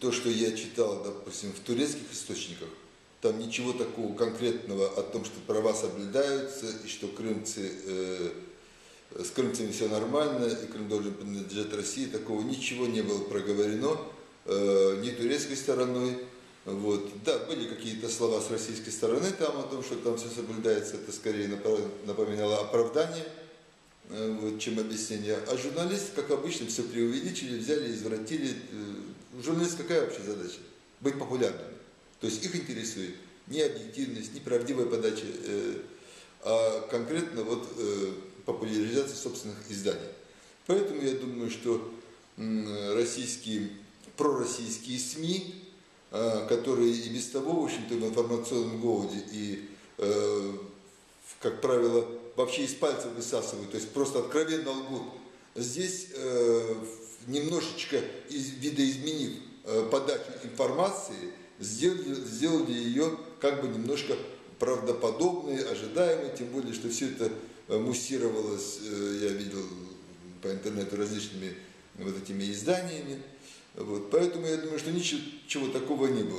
То, что я читал, допустим, в турецких источниках, там ничего такого конкретного о том, что права соблюдаются, и что с крымцами все нормально, и Крым должен принадлежать России, такого ничего не было проговорено ни турецкой стороной. Вот. Да, были какие-то слова с российской стороны там о том, что там все соблюдается, это скорее напоминало оправдание, вот, чем объяснение. А журналисты, как обычно, все преувеличили, взяли, извратили. Журналист какая вообще задача? Быть популярными. То есть их интересует не объективность, не правдивая подача, а конкретно вот популяризация собственных изданий. Поэтому я думаю, что пророссийские СМИ, которые и без того, в общем-то, в информационном голоде и, как правило, вообще из пальцев высасывают, то есть просто откровенно лгут, здесь, немножечко видоизменив подачу информации, сделали ее как бы немножко правдоподобной, ожидаемой, тем более, что все это муссировалось, я видел по интернету, различными вот этими изданиями. Вот. Поэтому я думаю, что ничего такого не было.